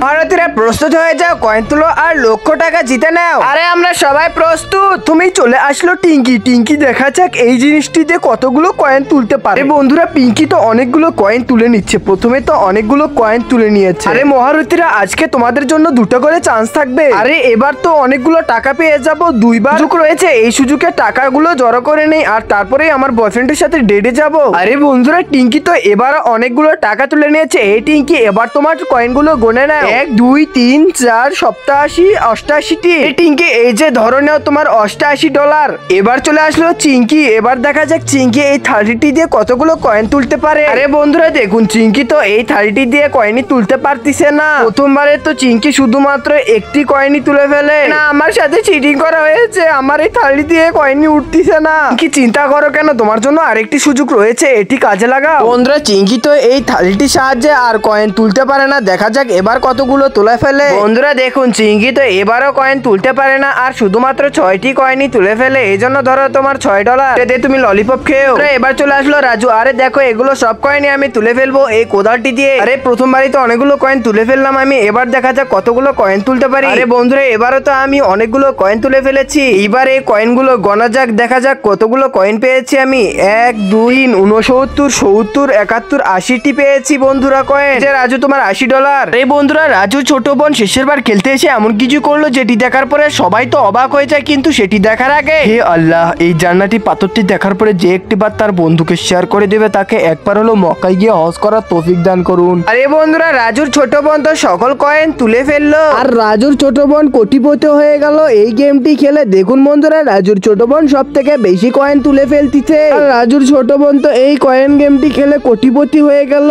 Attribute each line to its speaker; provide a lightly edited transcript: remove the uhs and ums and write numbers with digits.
Speaker 1: ভারতীয়রা প্রস্তুত হয়ে যাও, কয়েন তুলো আর লক্ষ টাকা জিতে নাও। আরে আমরা সবাই প্রস্তুত। তুমি চলে আসলো টিঙ্কি। টিঙ্কি দেখা যাক এই জিনিসটি দিয়ে কতগুলো কয়েন তুলতে পারে। বন্ধুরা পিঙ্কি তো অনেকগুলো কয়েন তুলে নিচ্ছে। প্রথমে তো অনেকগুলো কয়েন তুলে নিয়েছে। আরে মহারথীরা আজকে তোমাদের জন্য দুটো করে চান্স থাকবে। আরে এবার তো অনেকগুলো টাকা পেয়ে যাব। দুইবার সুযোগ রয়েছে, এই সুযোগে টাকাগুলো জড়ো করে নেই আর তারপরে আমার বয়ফ্রেন্ডের সাথে ডেটে যাব। আরে বন্ধুরা টিঙ্কি তো এবার অনেকগুলো টাকা তুলে নিয়েছে। এই টিঙ্কি এবার তোমার কয়েনগুলো গনে নাও। 1 2 3 4 87 88টি। এই টিঙ্কি এই যে ধরো নাও তোমার $88। এবার চলে আসলো চিঙ্কি। এবার দেখা যাক চিঙ্কি এই 30টি দিয়ে কতগুলো কয়েন তুলতে পারে। আরে বন্ধুরা দেখুন চিঙ্কি তো এই 30টি দিয়ে কয়েনই তুলতে পারতিছে না। প্রথমবারে তো চিঙ্কি শুধুমাত্র একটি কয়েনই তুলে ফেলে। না আমার সাথে চিটিং করা হয়েছে, আমার এই 30 দিয়ে কয়েনই উঠতিছে না। কি চিন্তা করো কেন, তোমার জন্য আরেকটি সুযোগ রয়েছে, এটি কাজে লাগাও। বন্ধুরা চিঙ্কি তো এই 30টির সাহায্যে আর কয়েন তুলতে পারে না। দেখা যাক এবার কতগুলো তুলে ফেলে। বন্ধুরা দেখুন চিঙ্কি তো এবারও কয়েন তুলতে পারে না আর শুধুমাত্র 6টি কয়েনই তুলে ফেলে। এই জন্য ধরো তোমার $6 এতে তুমি ললিপপ খেও। এবার চলে আসলো রাজু। আরে দেখো এগুলো সব কয়েনই আমি তুলে ফেলবো এই কোদালটি দিয়ে। আরে প্রথমবারই তো অনেকগুলো কয়েন তুলে ফেললাম আমি। এবার দেখা যাক কতগুলো কয়েন তুলতে পারি। আরে বন্ধুরা এবারও তো আমি অনেকগুলো কয়েন তুলে ফেলেছি। এবার এই কয়েনগুলো গণা যাক, দেখা যাক কতগুলো কয়েন পেয়েছি আমি। 1 2 69 70 71 80টি পেয়েছি বন্ধুরা কয়েন। রাজু তোমার $80। এই বন্ধুরা রাজু ছোট বোন শেষের বার খেলতে এসে এমন কিছু করলো যেটি দেখার পরে সবাই তো অবাক হয়ে যায়, কিন্তু সেটি দেখার আগে হে আল্লাহ, এই জান্নাতি পাথরটি দেখার পরে যে একটিবার তার বন্ধুকে শেয়ার করে দেবে তাকে একবার হলো মক্কায় গিয়ে হজ করার তৌফিক দান করুন। আরে বন্ধুরা রাজুর ছোট বোন তো সকল কয়েন তুলে ফেললো আর রাজুর ছোট বোন কোটিপতি হয়ে গেল এই গেমটি খেলে। দেখুন বন্ধুরা রাজুর ছোট বোন সব থেকে বেশি কয়েন তুলে ফেলতিছে আর রাজুর ছোট বোন তো এই কয়েন গেমটি খেলে কোটিপতি হয়ে গেল।